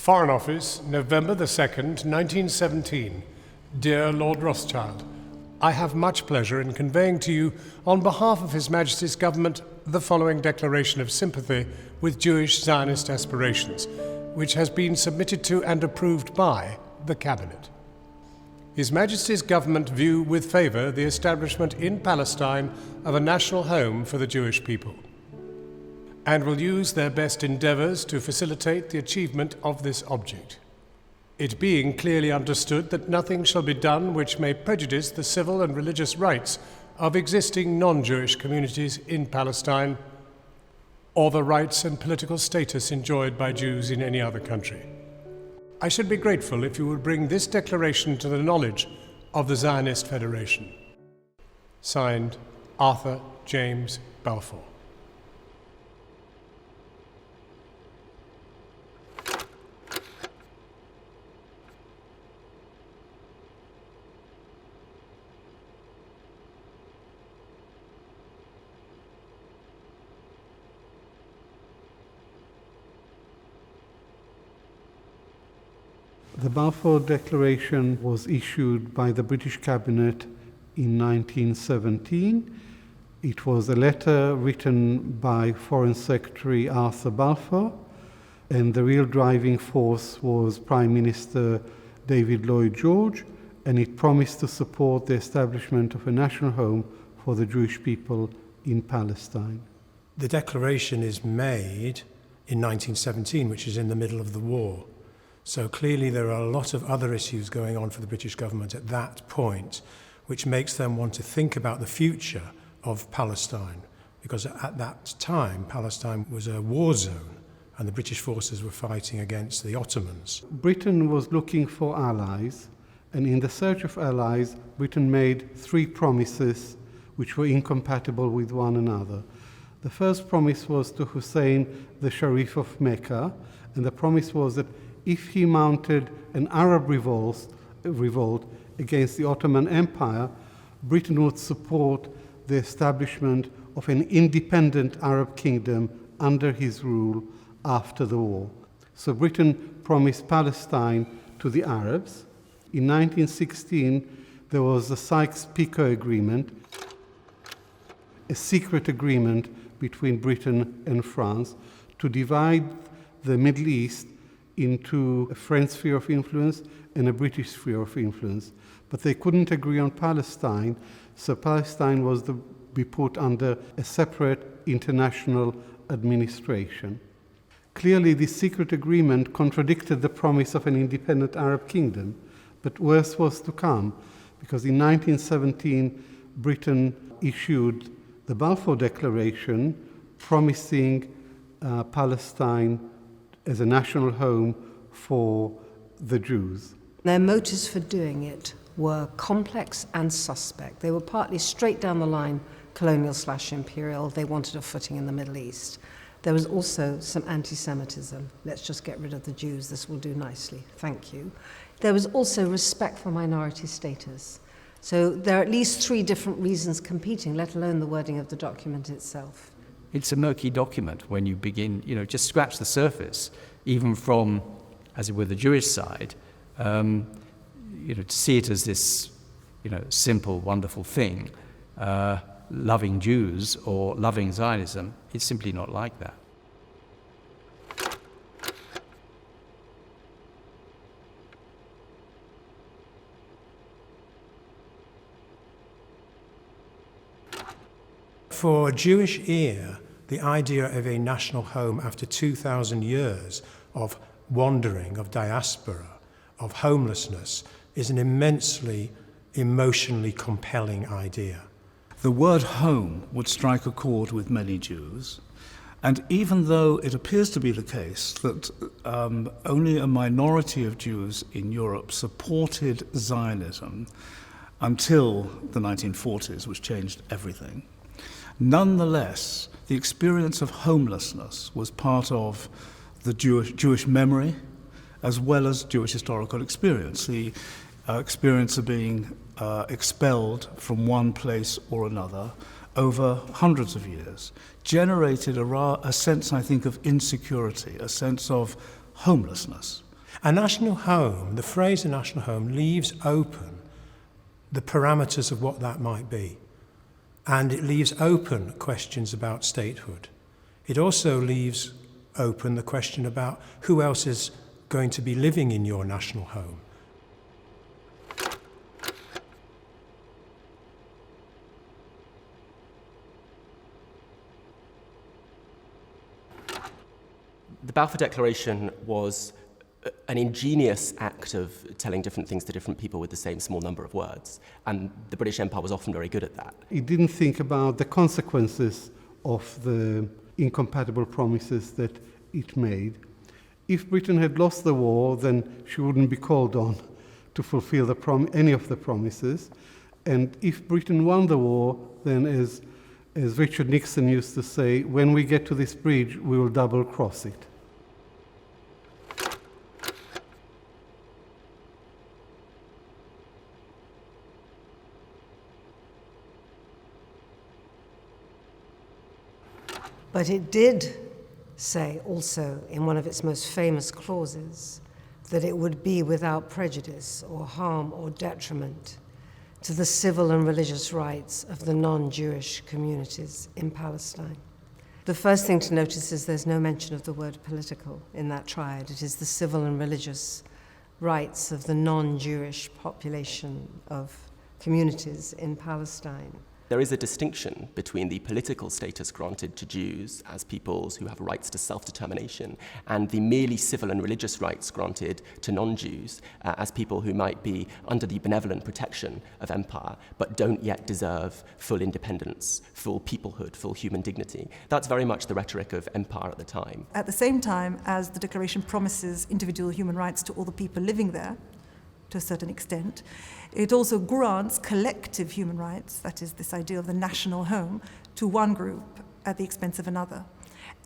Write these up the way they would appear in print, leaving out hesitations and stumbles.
Foreign Office, November the 2nd, 1917. Dear Lord Rothschild, I have much pleasure in conveying to you, on behalf of His Majesty's Government, the following declaration of sympathy with Jewish Zionist aspirations, which has been submitted to and approved by the Cabinet. His Majesty's Government view with favour the establishment in Palestine of a national home for the Jewish people, and will use their best endeavours to facilitate the achievement of this object, it being clearly understood that nothing shall be done which may prejudice the civil and religious rights of existing non-Jewish communities in Palestine, or the rights and political status enjoyed by Jews in any other country. I should be grateful if you would bring this declaration to the knowledge of the Zionist Federation. Signed, Arthur James Balfour. The Balfour Declaration was issued by the British Cabinet in 1917. It was a letter written by Foreign Secretary Arthur Balfour, and the real driving force was Prime Minister David Lloyd George, and it promised to support the establishment of a national home for the Jewish people in Palestine. The declaration is made in 1917, which is in the middle of the war. So clearly there are a lot of other issues going on for the British government at that point, which makes them want to think about the future of Palestine, because at that time Palestine was a war zone and the British forces were fighting against the Ottomans. Britain was looking for allies, and in the search of allies, Britain made three promises which were incompatible with one another. The first promise was to Hussein, the Sharif of Mecca, and the promise was that if he mounted an Arab revolt against the Ottoman Empire, Britain would support the establishment of an independent Arab kingdom under his rule after the war. So Britain promised Palestine to the Arabs. In 1916, there was the Sykes-Picot Agreement, a secret agreement between Britain and France to divide the Middle East into a French sphere of influence and a British sphere of influence. But they couldn't agree on Palestine, so Palestine was to be put under a separate international administration. Clearly, this secret agreement contradicted the promise of an independent Arab kingdom, but worse was to come, because in 1917, Britain issued the Balfour Declaration promising Palestine as a national home for the Jews. Their motives for doing it were complex and suspect. They were partly straight down the line colonial/imperial. They wanted a footing in the Middle East. There was also some anti-Semitism. Let's just get rid of the Jews. This will do nicely. Thank you. There was also respect for minority status. So there are at least three different reasons competing, let alone the wording of the document itself. It's a murky document when you begin, just scratch the surface, even from, as it were, the Jewish side, to see it as this, simple, wonderful thing, loving Jews or loving Zionism. It's simply not like that. For a Jewish ear, the idea of a national home after 2,000 years of wandering, of diaspora, of homelessness, is an immensely emotionally compelling idea. The word home would strike a chord with many Jews, and even though it appears to be the case that only a minority of Jews in Europe supported Zionism until the 1940s, which changed everything, nonetheless, the experience of homelessness was part of the Jewish memory as well as Jewish historical experience. The experience of being expelled from one place or another over hundreds of years generated a sense, I think, of insecurity, a sense of homelessness. A national home, the phrase a national home, leaves open the parameters of what that might be. And it leaves open questions about statehood. It also leaves open the question about who else is going to be living in your national home. The Balfour Declaration was an ingenious act of telling different things to different people with the same small number of words. And the British Empire was often very good at that. He didn't think about the consequences of the incompatible promises that it made. If Britain had lost the war, then she wouldn't be called on to fulfill any of the promises. And if Britain won the war, then as Richard Nixon used to say, when we get to this bridge, we will double-cross it. But it did say also in one of its most famous clauses that it would be without prejudice or harm or detriment to the civil and religious rights of the non-Jewish communities in Palestine. The first thing to notice is there's no mention of the word political in that triad. It is the civil and religious rights of the non-Jewish population of communities in Palestine. There is a distinction between the political status granted to Jews as peoples who have rights to self-determination and the merely civil and religious rights granted to non-Jews as people who might be under the benevolent protection of empire but don't yet deserve full independence, full peoplehood, full human dignity. That's very much the rhetoric of empire at the time. At the same time as the Declaration promises individual human rights to all the people living there, to a certain extent, it also grants collective human rights, that is this idea of the national home, to one group at the expense of another.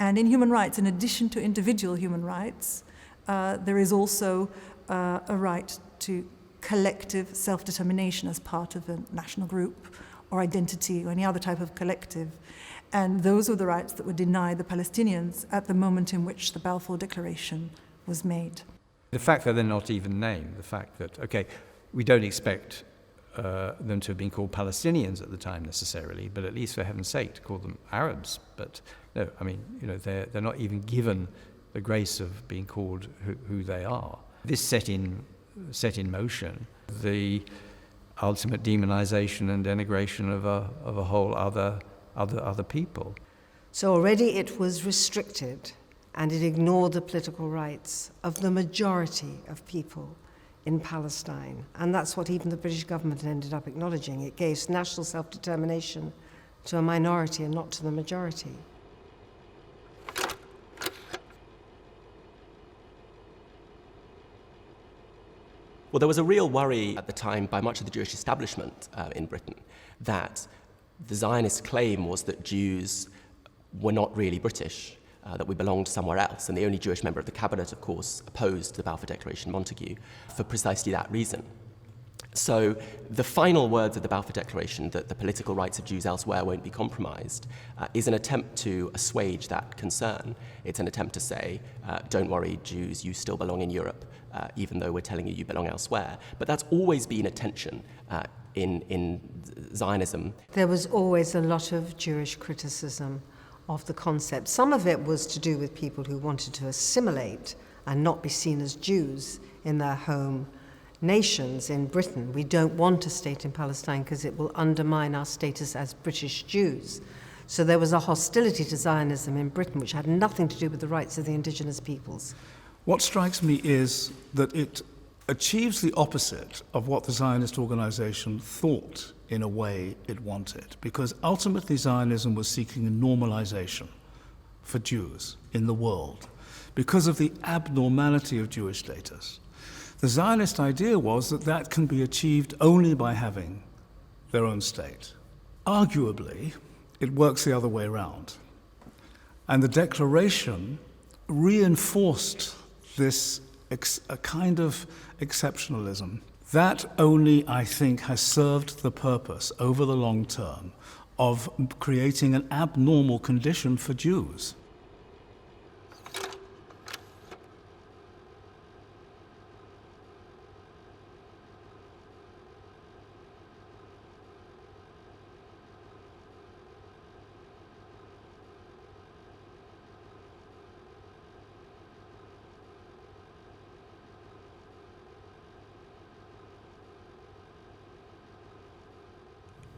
And in human rights, in addition to individual human rights, there is also a right to collective self-determination as part of a national group or identity or any other type of collective. And those were the rights that were denied the Palestinians at the moment in which the Balfour Declaration was made. The fact that they're not even named, the fact that, okay, we don't expect them to have been called Palestinians at the time necessarily, but at least for heaven's sake to call them Arabs. But no, I mean, you know, they're not even given the grace of being called who they are. This set in motion the ultimate demonization and denigration of a whole other people. So already it was restricted, and it ignored the political rights of the majority of people in Palestine. And that's what even the British government ended up acknowledging. It gave national self-determination to a minority and not to the majority. Well, there was a real worry at the time by much of the Jewish establishment in Britain that the Zionist claim was that Jews were not really British, that we belonged somewhere else. And the only Jewish member of the cabinet, of course, opposed the Balfour Declaration, Montagu, for precisely that reason. So the final words of the Balfour Declaration, that the political rights of Jews elsewhere won't be compromised, is an attempt to assuage that concern. It's an attempt to say, don't worry, Jews, you still belong in Europe, even though we're telling you you belong elsewhere. But that's always been a tension in Zionism. There was always a lot of Jewish criticism of the concept. Some of it was to do with people who wanted to assimilate and not be seen as Jews in their home nations in Britain. We don't want a state in Palestine because it will undermine our status as British Jews. So there was a hostility to Zionism in Britain which had nothing to do with the rights of the indigenous peoples. What strikes me is that it achieves the opposite of what the Zionist organization thought in a way it wanted, because ultimately Zionism was seeking a normalization for Jews in the world because of the abnormality of Jewish status. The Zionist idea was that that can be achieved only by having their own state. Arguably, it works the other way around. And the Declaration reinforced this a kind of exceptionalism. That only, I think, has served the purpose over the long term of creating an abnormal condition for Jews.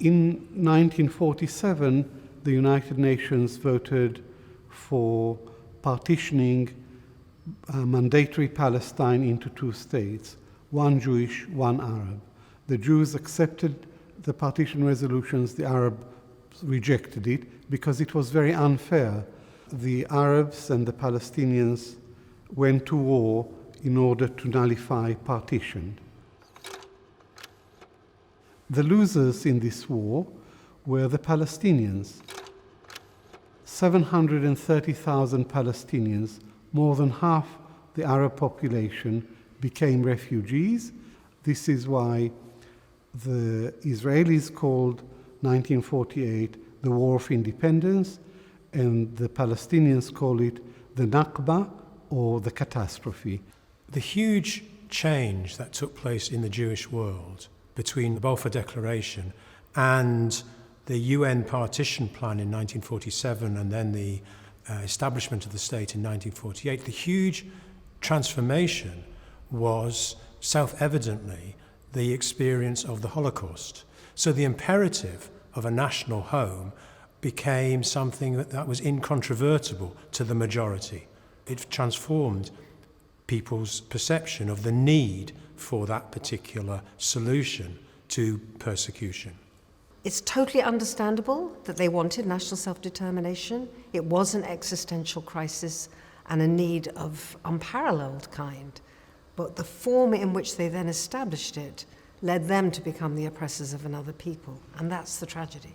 In 1947, the United Nations voted for partitioning mandatory Palestine into two states, one Jewish, one Arab. The Jews accepted the partition resolutions, the Arabs rejected it because it was very unfair. The Arabs and the Palestinians went to war in order to nullify partition. The losers in this war were the Palestinians. 730,000 Palestinians, more than half the Arab population, became refugees. This is why the Israelis called 1948 the War of Independence, and the Palestinians call it the Nakba, or the catastrophe. The huge change that took place in the Jewish world between the Balfour Declaration and the UN partition plan in 1947 and then the establishment of the state in 1948, the huge transformation was self-evidently the experience of the Holocaust. So the imperative of a national home became something that was incontrovertible to the majority. It transformed people's perception of the need for that particular solution to persecution. It's totally understandable that they wanted national self-determination. It was an existential crisis and a need of unparalleled kind. But the form in which they then established it led them to become the oppressors of another people, and that's the tragedy.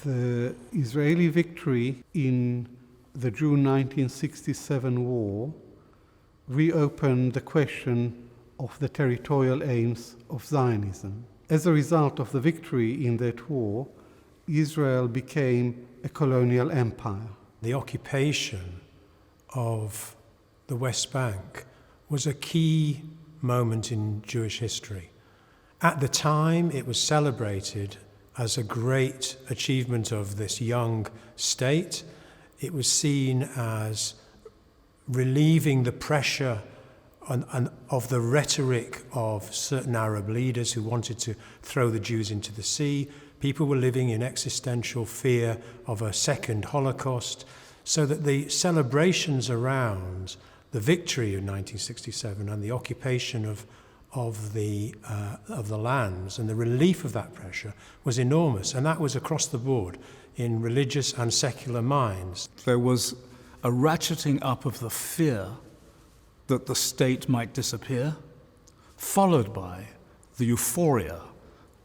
The Israeli victory in the June 1967 war reopened the question of the territorial aims of Zionism. As a result of the victory in that war, Israel became a colonial empire. The occupation of the West Bank was a key moment in Jewish history. At the time, it was celebrated as a great achievement of this young state. It was seen as relieving the pressure of the rhetoric of certain Arab leaders who wanted to throw the Jews into the sea. People were living in existential fear of a second Holocaust, so that the celebrations around the victory in 1967 and the occupation of the lands and the relief of that pressure was enormous, and that was across the board in religious and secular minds. There was a ratcheting up of the fear that the state might disappear, followed by the euphoria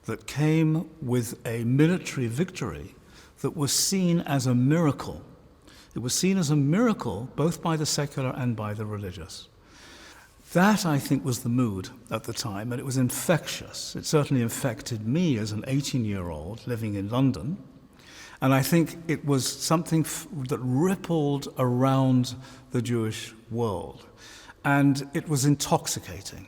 that came with a military victory that was seen as a miracle. It was seen as a miracle both by the secular and by the religious. That, I think, was the mood at the time, and it was infectious. It certainly infected me as an 18-year-old living in London, and I think it was something that rippled around the Jewish world, and it was intoxicating.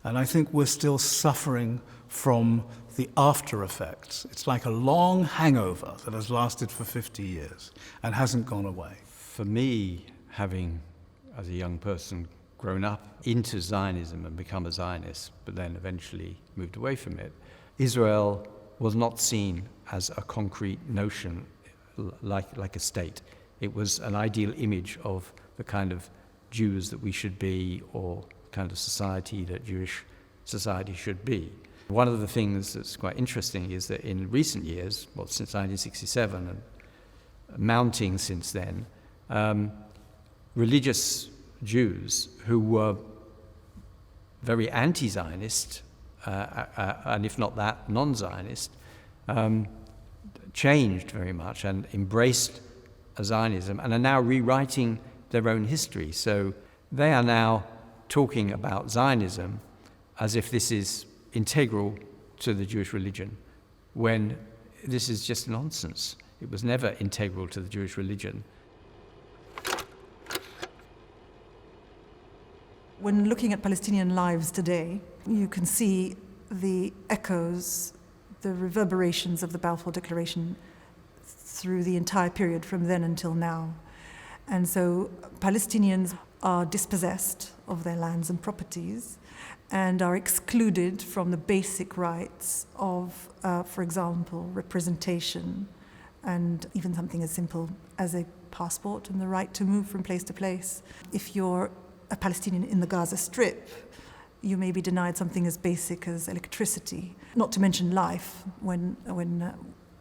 And I think we're still suffering from the after effects. It's like a long hangover that has lasted for 50 years and hasn't gone away. For me, having, as a young person, grown up into Zionism and become a Zionist, but then eventually moved away from it, Israel was not seen as a concrete notion like a state. It was an ideal image of the kind of Jews that we should be, or kind of society that Jewish society should be. One of the things that's quite interesting is that in recent years, well, since 1967 and mounting since then, religious Jews who were very anti-Zionist, and if not that, non-Zionist, changed very much and embraced Zionism and are now rewriting their own history. So they are now talking about Zionism as if this is integral to the Jewish religion, when this is just nonsense. It was never integral to the Jewish religion. When looking at Palestinian lives today, you can see the echoes, the reverberations of the Balfour Declaration through the entire period from then until now. And so Palestinians are dispossessed of their lands and properties and are excluded from the basic rights of, for example, representation, and even something as simple as a passport and the right to move from place to place. If you're a Palestinian in the Gaza Strip, you may be denied something as basic as electricity, not to mention life, when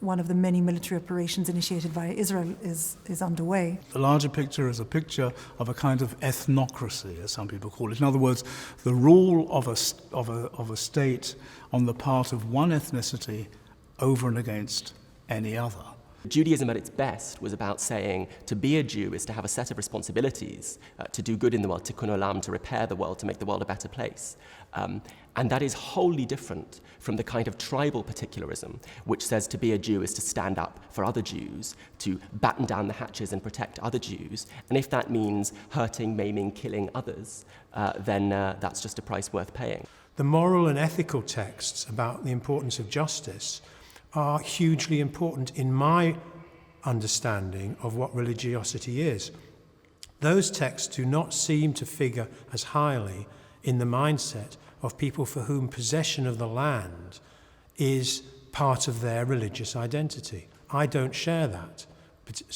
one of the many military operations initiated by Israel is underway. The larger picture is a picture of a kind of ethnocracy, as some people call it. In other words, the rule of a state on the part of one ethnicity over and against any other. Judaism at its best was about saying to be a Jew is to have a set of responsibilities, to do good in the world, tikkun olam, to repair the world, to make the world a better place. And that is wholly different from the kind of tribal particularism which says to be a Jew is to stand up for other Jews, to batten down the hatches and protect other Jews. And if that means hurting, maiming, killing others, then that's just a price worth paying. The moral and ethical texts about the importance of justice are hugely important in my understanding of what religiosity is. Those texts do not seem to figure as highly in the mindset of people for whom possession of the land is part of their religious identity. I don't share that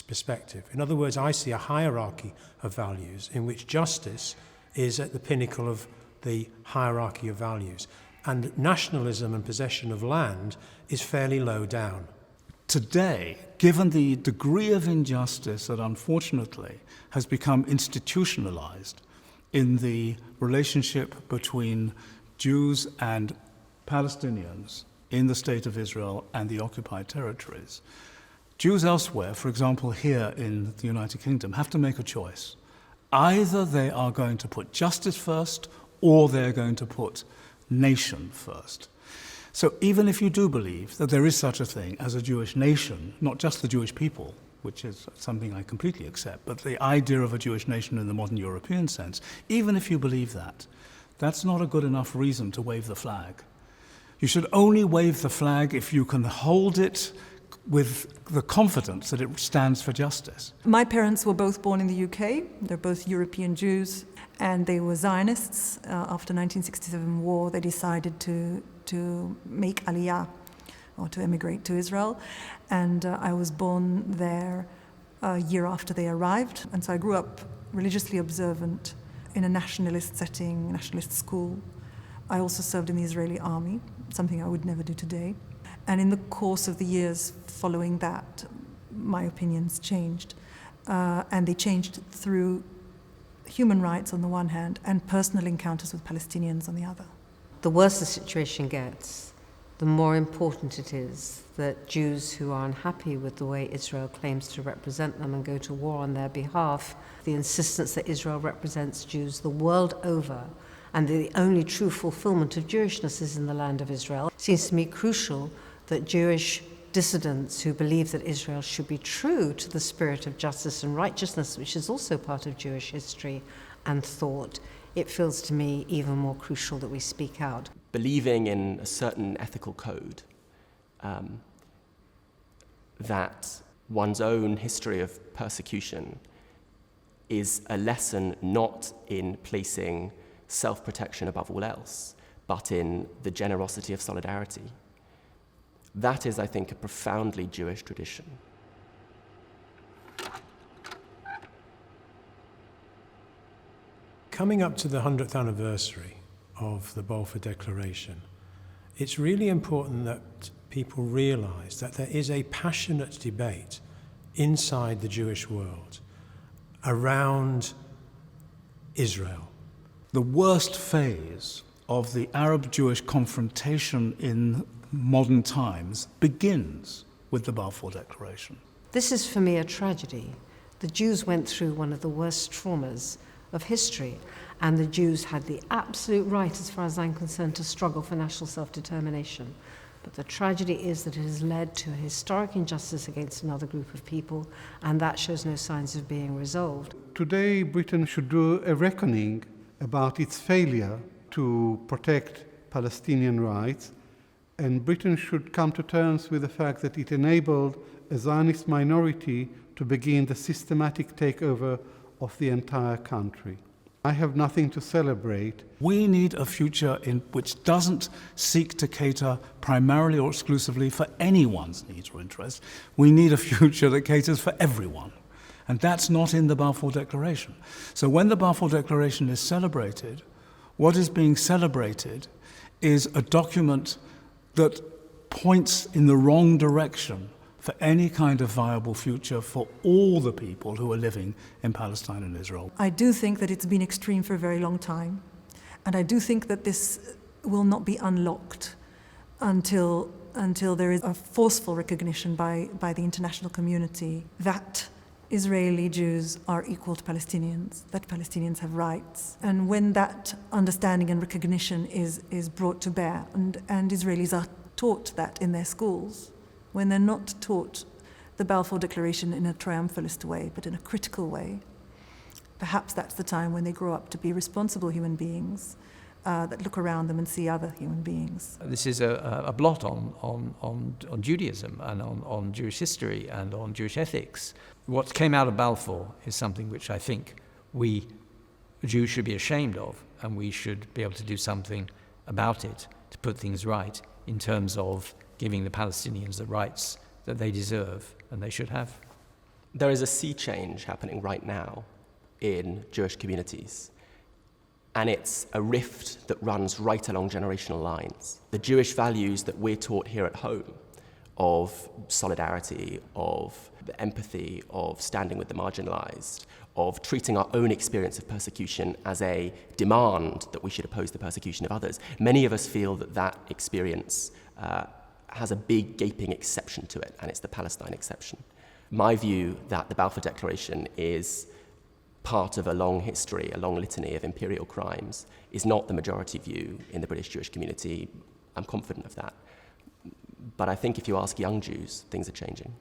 perspective. In other words, I see a hierarchy of values in which justice is at the pinnacle of the hierarchy of values, and nationalism and possession of land is fairly low down. Today, given the degree of injustice that unfortunately has become institutionalized in the relationship between Jews and Palestinians in the State of Israel and the occupied territories, Jews elsewhere, for example here in the United Kingdom, have to make a choice. Either they are going to put justice first, or they're going to put nation first. So even if you do believe that there is such a thing as a Jewish nation, not just the Jewish people, which is something I completely accept, but the idea of a Jewish nation in the modern European sense, even if you believe that, that's not a good enough reason to wave the flag. You should only wave the flag if you can hold it with the confidence that it stands for justice. My parents were both born in the UK. They're both European Jews, and they were Zionists. After 1967 war, they decided to make Aliyah, or to emigrate to Israel. And I was born there a year after they arrived. And so I grew up religiously observant in a nationalist setting, nationalist school. I also served in the Israeli army, something I would never do today. And in the course of the years following that, my opinions changed. And they changed through human rights on the one hand and personal encounters with Palestinians on the other. The worse the situation gets, the more important it is that Jews who are unhappy with the way Israel claims to represent them and go to war on their behalf, the insistence that Israel represents Jews the world over, and the only true fulfillment of Jewishness is in the land of Israel, it seems to me crucial that Jewish dissidents who believe that Israel should be true to the spirit of justice and righteousness, which is also part of Jewish history and thought, it feels to me even more crucial that we speak out. believing in a certain ethical code, that one's own history of persecution is a lesson not in placing self-protection above all else, but in the generosity of solidarity. That is, I think, a profoundly Jewish tradition. Coming up to the 100th anniversary of the Balfour Declaration, it's really important that people realize that there is a passionate debate inside the Jewish world around Israel. The worst phase of the Arab-Jewish confrontation in modern times begins with the Balfour Declaration. This is for me a tragedy. The Jews went through one of the worst traumas of history, and the Jews had the absolute right, as far as I'm concerned, to struggle for national self-determination. But the tragedy is that it has led to a historic injustice against another group of people, and that shows no signs of being resolved. Today, Britain should do a reckoning about its failure to protect Palestinian rights, and Britain should come to terms with the fact that it enabled a Zionist minority to begin the systematic takeover of the entire country. I have nothing to celebrate. We need a future in which doesn't seek to cater primarily or exclusively for anyone's needs or interests. We need a future that caters for everyone. And that's not in the Balfour Declaration. So when the Balfour Declaration is celebrated, what is being celebrated is a document that points in the wrong direction for any kind of viable future for all the people who are living in Palestine and Israel. I do think that it's been extreme for a very long time, and I do think that this will not be unlocked until there is a forceful recognition by the international community that Israeli Jews are equal to Palestinians, that Palestinians have rights. And when that understanding and recognition is brought to bear, and Israelis are taught that in their schools, when they're not taught the Balfour Declaration in a triumphalist way, but in a critical way, perhaps that's the time when they grow up to be responsible human beings that look around them and see other human beings. This is a blot on Judaism and on Jewish history and on Jewish ethics. What came out of Balfour is something which I think we Jews should be ashamed of, and we should be able to do something about it to put things right in terms of giving the Palestinians the rights that they deserve and they should have. There is a sea change happening right now in Jewish communities, and it's a rift that runs right along generational lines. The Jewish values that we're taught here at home of solidarity, of empathy, of standing with the marginalized, of treating our own experience of persecution as a demand that we should oppose the persecution of others. Many of us feel that that experience has a big gaping exception to it, and it's the Palestine exception. My view that the Balfour Declaration is part of a long history, a long litany of imperial crimes, is not the majority view in the British Jewish community. I'm confident of that. But I think if you ask young Jews, things are changing.